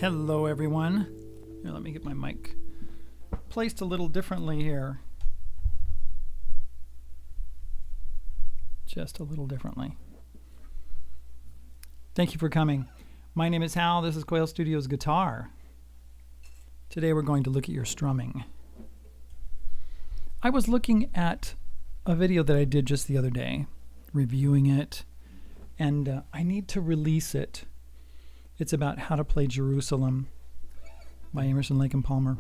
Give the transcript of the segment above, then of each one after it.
Hello everyone. Here, let me get my mic placed a little differently here. Just a little differently. Thank you for coming. My name is Hal. This is Quail Studios Guitar. Today we're going to look at your strumming. I was looking at a video that I did just the other day, reviewing it, and I need to release it. It's about how to play Jerusalem by Emerson, Lake and Palmer.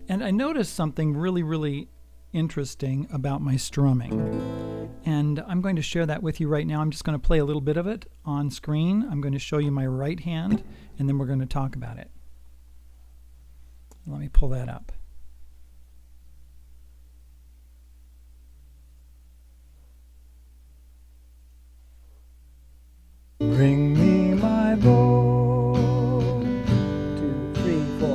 And I noticed something really interesting about my strumming. And I'm going to share that with you right now. I'm just going to play a little bit of it on screen. I'm going to show you my right hand, and then we're going to talk about it. Let me pull that up. Bring me my bow. 2, 3, 4.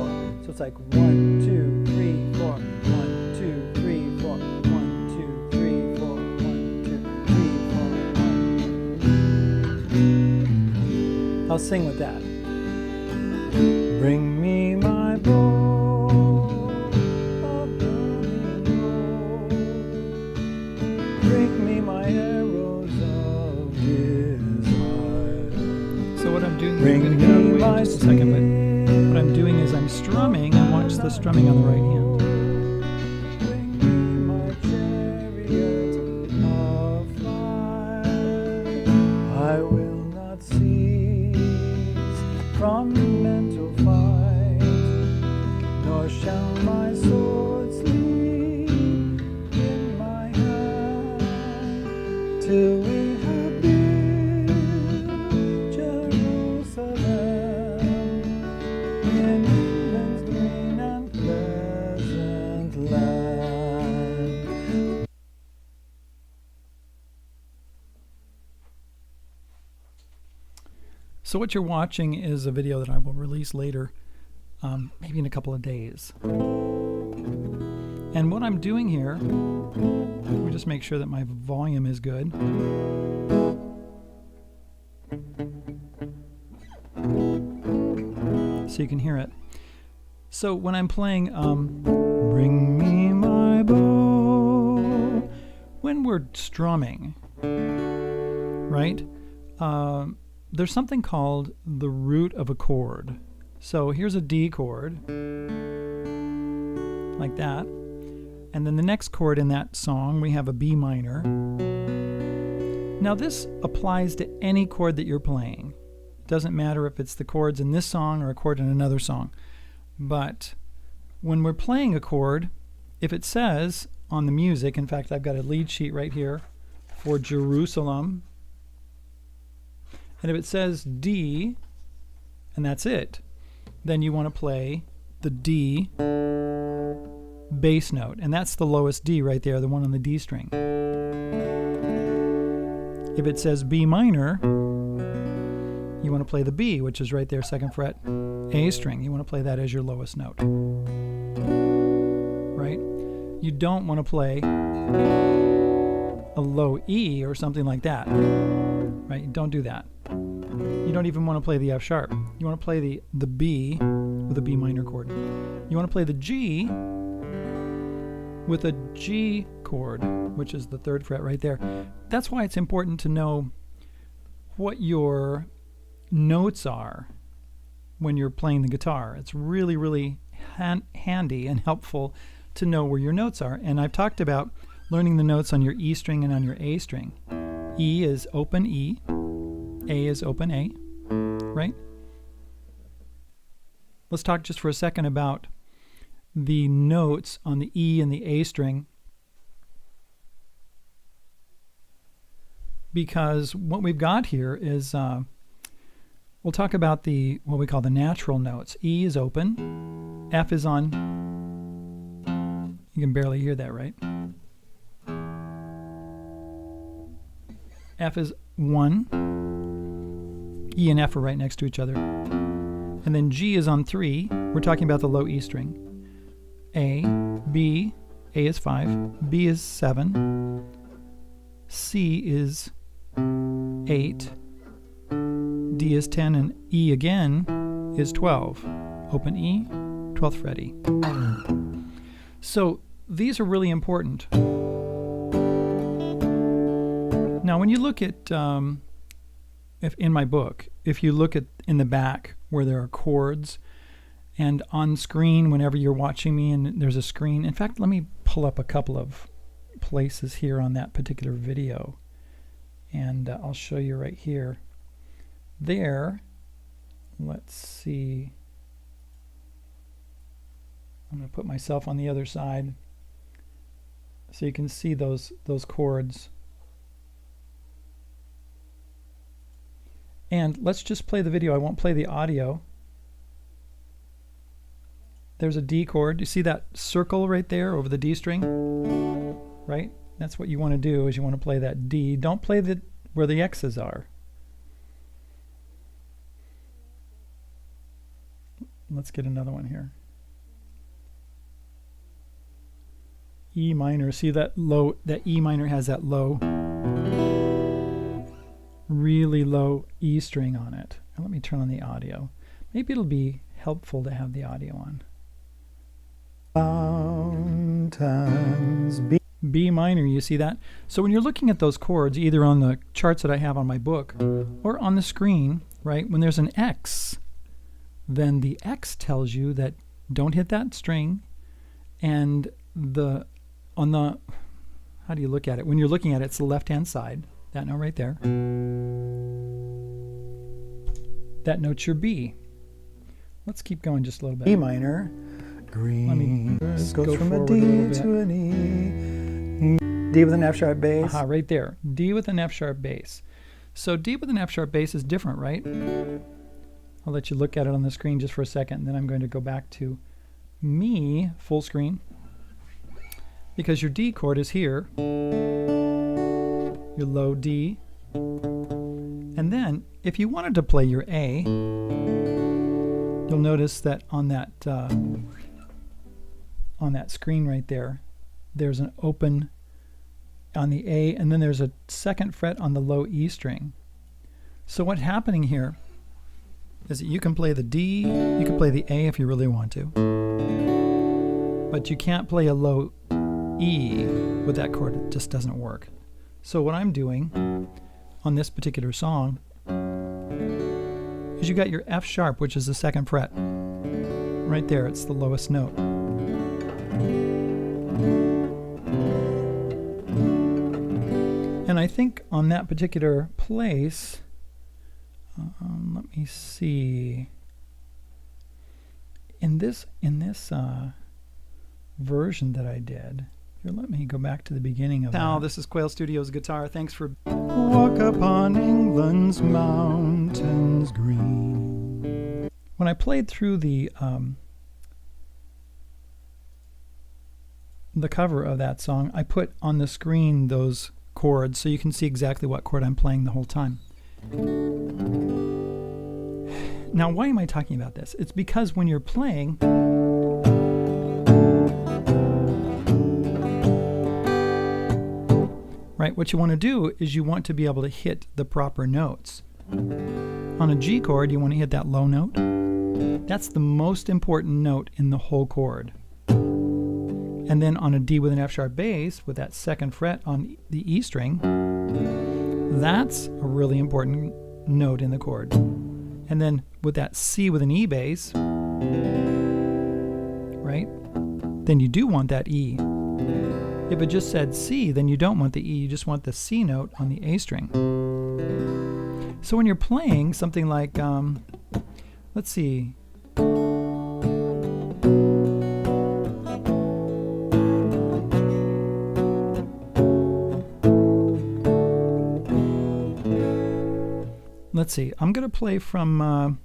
So it's like 1, 2, 3, 4. 1, 2, 3, 4. 1, 2, 3, 4. 1, 2, 3, 4. I'll sing with that. Bring me my bow, a burning bow. Bring me my arrows of desire. So what I'm doing, I'm going to get out of the way in just a second, but what I'm doing is I'm strumming, and watch the strumming on the right hand. Bring me my chariot of fire. I will not cease from mental fight, nor shall my sword sleep in my hand, till we have built Jerusalem in England's green and pleasant land. So what you're watching is a video that I will release later, maybe in a couple of days. And what I'm doing here, let me just make sure that my volume is good. So you can hear it. So when I'm playing Bring Me My Bow, when we're strumming, right? There's something called the root of a chord. So here's a D chord, like that. And then the next chord in that song, we have a B minor. Now this applies to any chord that you're playing. It doesn't matter if it's the chords in this song or a chord in another song. But when we're playing a chord, if it says on the music, in fact, I've got a lead sheet right here for Jerusalem. And if it says D, and that's it, then you want to play the D bass note. And that's the lowest D right there, the one on the D string. If it says B minor, you want to play the B, which is right there, 2nd fret, A string. You want to play that as your lowest note. Right? You don't want to play a low E or something like that. Right? Don't do that. You don't even want to play the F sharp. You want to play the B with a B minor chord. You want to play the G with a G chord, which is the 3rd fret right there. That's why it's important to know what your notes are when you're playing the guitar. It's really handy and helpful to know where your notes are. And I've talked about learning the notes on your E string and on your A string. E is open E. A is open A, right? Let's talk just for a second about the notes on the E and the A string, because what we've got here is we'll talk about what we call the natural notes. E is open, F is on, you can barely hear that, right? F is 1. E and F are right next to each other. And then G is on 3. We're talking about the low E string. A, B, A is 5, B is 7, C is 8, D is 10, and E again is 12. Open E, 12th fret E. So these are really important. Now when you look at, if in my book, if you look at in the back where there are chords, and on screen whenever you're watching me and there's a screen, in fact, let me pull up a couple of places here on that particular video, and I'll show you right here. There, let's see, I'm going to put myself on the other side so you can see those chords. And let's just play the video. I won't play the audio. There's a D chord. You see that circle right there over the D string? Right? That's what you want to do, is you want to play that D. Don't play where the X's are. Let's get another one here. E minor. See that low, that E minor has that low, really low E string on it. Now let me turn on the audio. Maybe it'll be helpful to have the audio on. Mountains, B minor, you see that? So when you're looking at those chords, either on the charts that I have on my book or on the screen, right, when there's an X, then the X tells you that don't hit that string, and on the, how do you look at it? When you're looking at it, it's the left-hand side, that note right there. That note's your B. Let's keep going just a little bit. E minor. Green. Let me go from a D to an E. D with an F sharp bass. Aha, right there. D with an F sharp bass. So D with an F sharp bass is different, right? I'll let you look at it on the screen just for a second, and then I'm going to go back to me, full screen, because your D chord is here, your low D, and then if you wanted to play your A, you'll notice that on that screen right there, there's an open on the A, and then there's a second fret on the low E string. So what's happening here is that you can play the D, you can play the A if you really want to, but you can't play a low E with that chord. It just doesn't work. So what I'm doing on this particular song is you got your F sharp, which is the second fret. Right there, it's the lowest note. And I think on that particular place, let me see. In this version that I did, here, let me go back to the beginning of that. This is Quail Studios Guitar. Thanks for Walk Upon England's Mountains Green. When I played through the cover of that song, I put on the screen those chords so you can see exactly what chord I'm playing the whole time. Now, why am I talking about this? It's because when you're playing, right, what you want to do is you want to be able to hit the proper notes. On a G chord, you want to hit that low note. That's the most important note in the whole chord. And then on a D with an F sharp bass, with that second fret on the E string, that's a really important note in the chord. And then with that C with an E bass, right, then you do want that E. If it just said C, then you don't want the E, you just want the C note on the A string. So when you're playing something like, let's see, I'm going to play from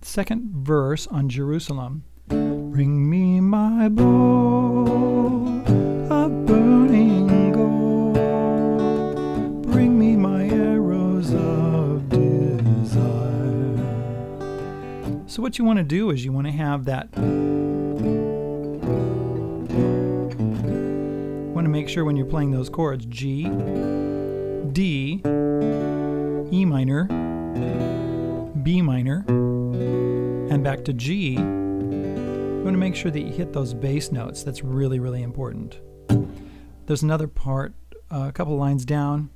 second verse on Jerusalem. Bring me my bow of burning gold, bring me my arrows of desire. So what you want to do is you want to have that, you want to make sure when you're playing those chords, G, D, E minor, B minor, and back to G, you want to make sure that you hit those bass notes. That's really, really important. There's another part, a couple lines down.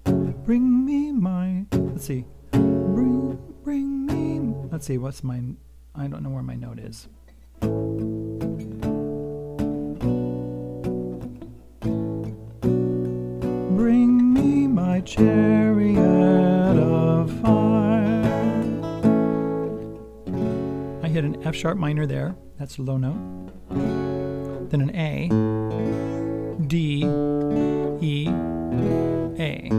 Bring me my, let's see, bring me, let's see, what's my, I don't know where my note is. Bring me my chariot of fire. I hit an F sharp minor there, that's a low note. Then an A, D, E, A.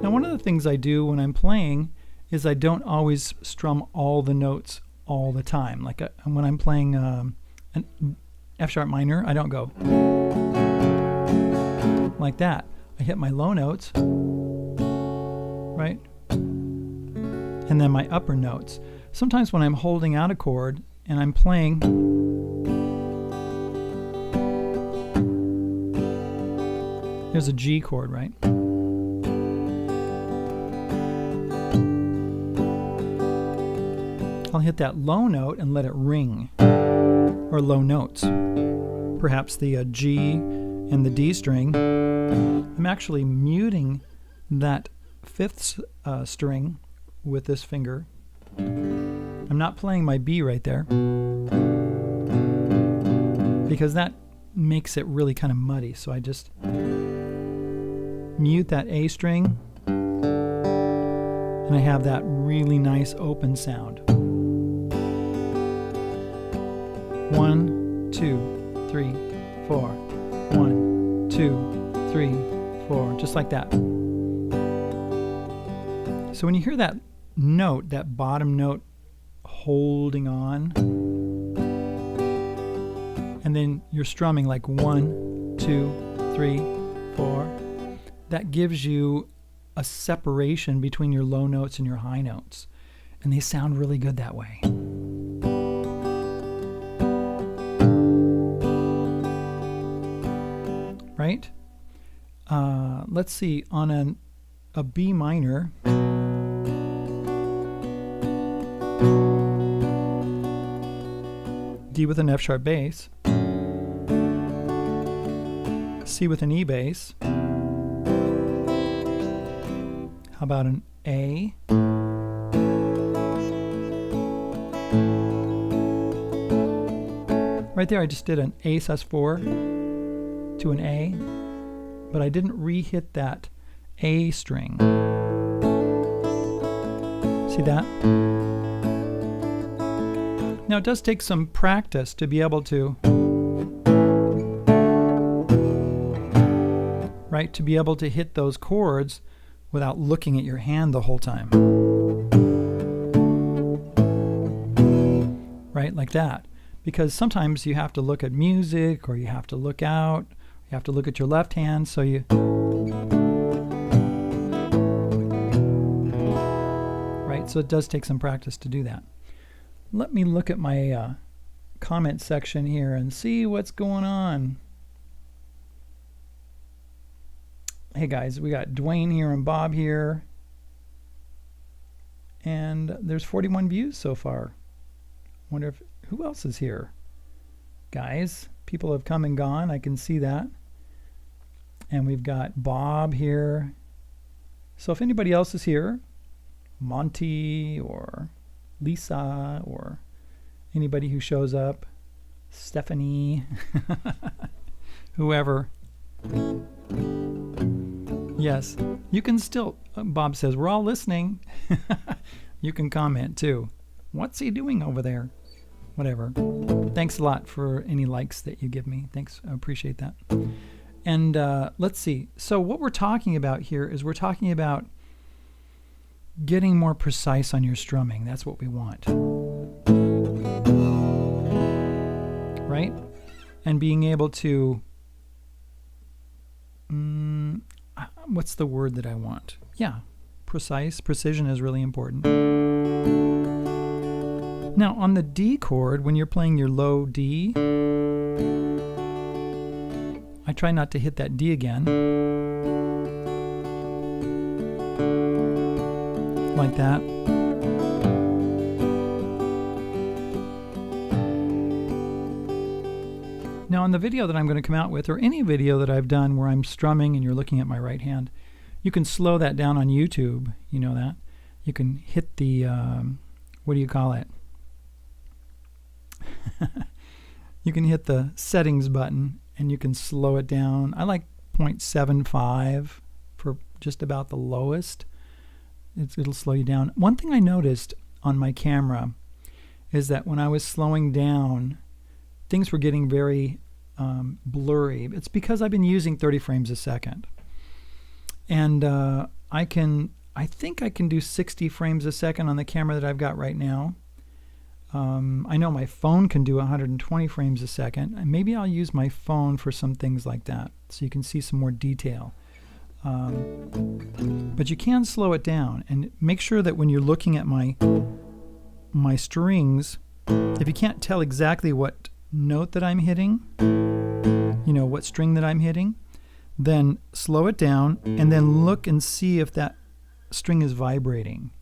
Now one of the things I do when I'm playing is I don't always strum all the notes all the time. Like when I'm playing an F sharp minor, I don't go like that. I hit my low notes, right? And then my upper notes. Sometimes when I'm holding out a chord and I'm playing, there's a G chord, right? I'll hit that low note and let it ring, or low notes. Perhaps the G and the D string. I'm actually muting that fifth string with this finger. I'm not playing my B right there because that makes it really kind of muddy. So I just mute that A string and I have that really nice open sound. 1, 2, 3, 4. 1, 2, 3, 4, just like that. So when you hear that note, that bottom note holding on, and then you're strumming like 1, 2, 3, 4, that gives you a separation between your low notes and your high notes, and they sound really good that way. Right? Let's see, on a B minor, D with an F sharp bass, C with an E bass, how about an A, right there I just did an A sus4 to an A, but I didn't re-hit that A string. See that? Now it does take some practice to be able to, right, to be able to hit those chords without looking at your hand the whole time. Right, like that. Because sometimes you have to look at music, or you have to look out, you have to look at your left hand, so you... Right, so it does take some practice to do that. Let me look at my comment section here and see what's going on. Hey guys, we got Dwayne here and Bob here. And there's 41 views so far. Wonder if, who else is here? Guys, people have come and gone, I can see that. And we've got Bob here. So if anybody else is here, Monty or Lisa or anybody who shows up, Stephanie, whoever. Yes, you can still, Bob says, we're all listening. You can comment too. What's he doing over there? Whatever. Thanks a lot for any likes that you give me. Thanks, I appreciate that. And let's see. So what we're talking about here is we're talking about getting more precise on your strumming. That's what we want. Right? And being able to, what's the word that I want? Yeah, precise. Precision is really important. Now on the D chord, when you're playing your low D, I try not to hit that D again. Like that. in the video that I'm going to come out with, or any video that I've done where I'm strumming and you're looking at my right hand, you can slow that down on YouTube. You know that? You can hit the, what do you call it? You can hit the settings button and you can slow it down. I like 0.75 for just about the lowest. It'll slow you down. One thing I noticed on my camera is that when I was slowing down, things were getting very blurry. It's because I've been using 30 frames a second. And I think I can do 60 frames a second on the camera that I've got right now. I know my phone can do 120 frames a second, and maybe I'll use my phone for some things like that so you can see some more detail. But you can slow it down, and make sure that when you're looking at my strings, if you can't tell exactly what note that I'm hitting, you know, what string that I'm hitting, then slow it down and then look and see if that string is vibrating.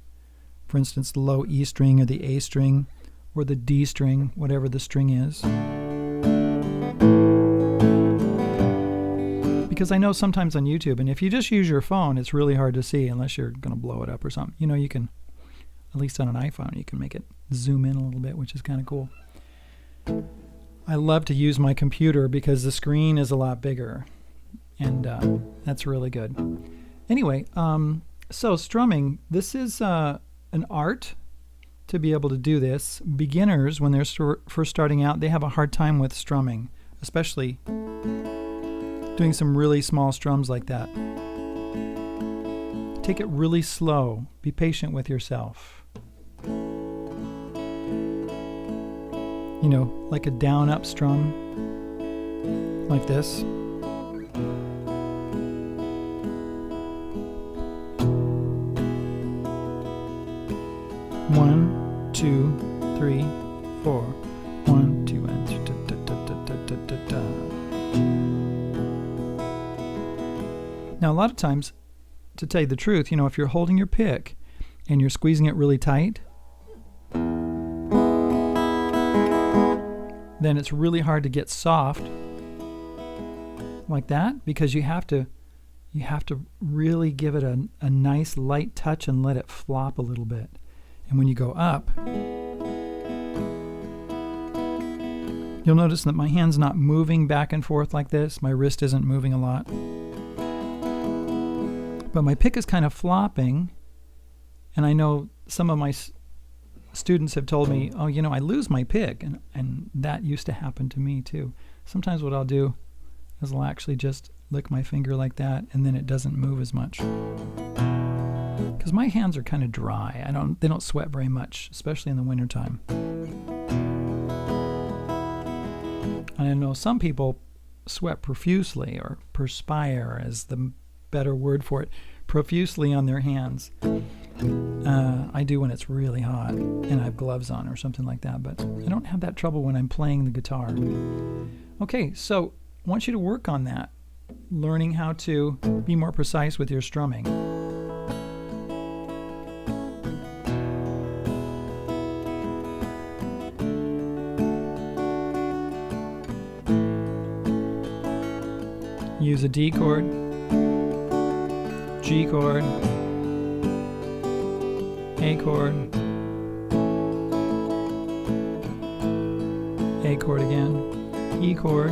For instance, the low E string or the A string or the D string, whatever the string is. Because I know sometimes on YouTube, and if you just use your phone, it's really hard to see unless you're going to blow it up or something. You know, you can, at least on an iPhone, you can make it zoom in a little bit, which is kind of cool. I love to use my computer because the screen is a lot bigger, and that's really good. Anyway, so strumming, this is an art to be able to do this. Beginners, when they're first starting out, they have a hard time with strumming, especially doing some really small strums like that. Take it really slow. Be patient with yourself. You know, like a down-up strum, like this. One, two, three, four. 1, 2, and da, da, da, da, da, da, da. Now, a lot of times, to tell you the truth, you know, if you're holding your pick and you're squeezing it really tight, then it's really hard to get soft like that, because you have to really give it a nice light touch and let it flop a little bit. And when you go up, you'll notice that my hand's not moving back and forth like this. My wrist isn't moving a lot. But my pick is kind of flopping, and I know some of my students have told me, oh, you know, I lose my pick, and that used to happen to me too. Sometimes what I'll do is I'll actually just lick my finger like that, and then it doesn't move as much. Because my hands are kind of dry. They don't sweat very much, especially in the wintertime. And I know some people sweat profusely, or perspire as the better word for it, profusely on their hands. I do when it's really hot and I have gloves on or something like that, but I don't have that trouble when I'm playing the guitar. Okay, so I want you to work on that, learning how to be more precise with your strumming. Use a D chord, G chord, A chord, A chord again, E chord,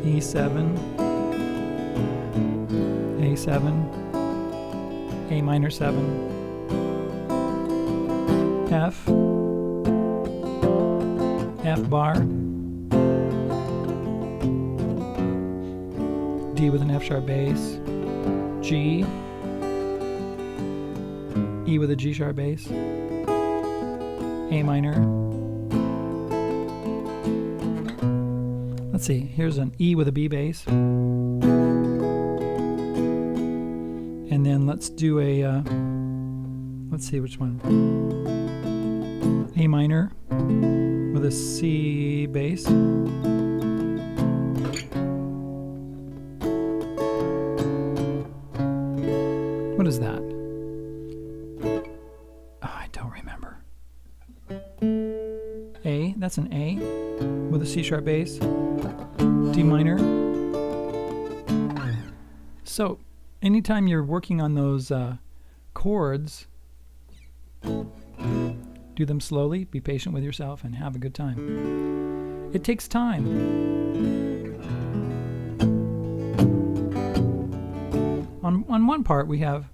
E7, A7, A minor 7, F, F bar, D with an F sharp bass, G, E with a G sharp bass, A minor. Let's see, here's an E with a B bass. And then let's do a, let's see which one. A minor with a C bass. What is that? Oh, I don't remember. A, that's an A with a C sharp bass, D minor. So anytime you're working on those chords, do them slowly, be patient with yourself, and have a good time. It takes time. On one part we have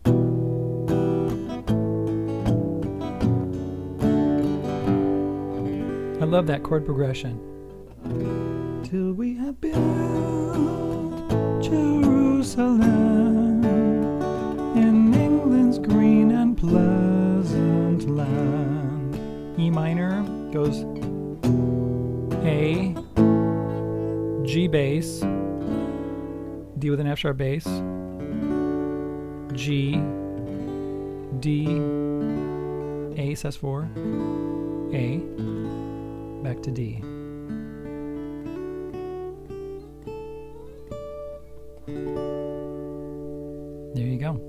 I love that chord progression. Till we have built Jerusalem in England's green and pleasant land. E minor goes A, G bass, D with an F sharp bass, G, D, A sus4, A, back to D. There you go.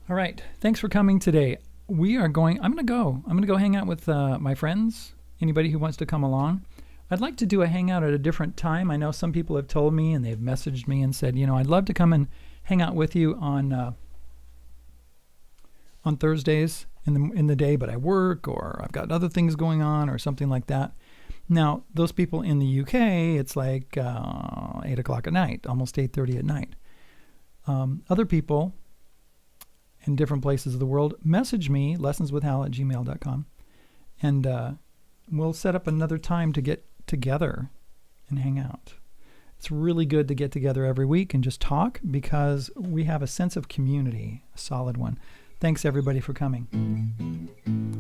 All right. Thanks for coming today. I'm going to go hang out with my friends. Anybody who wants to come along. I'd like to do a hangout at a different time. I know some people have told me and they've messaged me and said, I'd love to come and hang out with you on Thursdays in the day, but I work or I've got other things going on or something like that. Now, those people in the UK, it's like 8 o'clock at night, almost 8:30 at night. Other people in different places of the world, message me, lessonswithhal@gmail.com, and we'll set up another time to get together and hang out. It's really good to get together every week and just talk because we have a sense of community, a solid one. Thanks everybody for coming.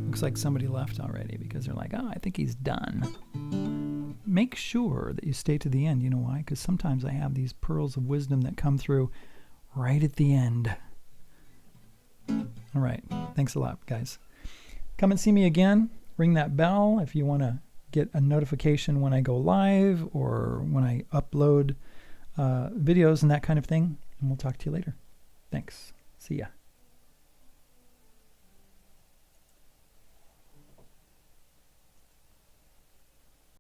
Looks like somebody left already because they're like, I think he's done. Make sure that you stay to the end. You know why? Because sometimes I have these pearls of wisdom that come through right at the end. All right. Thanks a lot, guys. Come and see me again. Ring that bell if you want to get a notification when I go live or when I upload videos and that kind of thing. And we'll talk to you later. Thanks. See ya.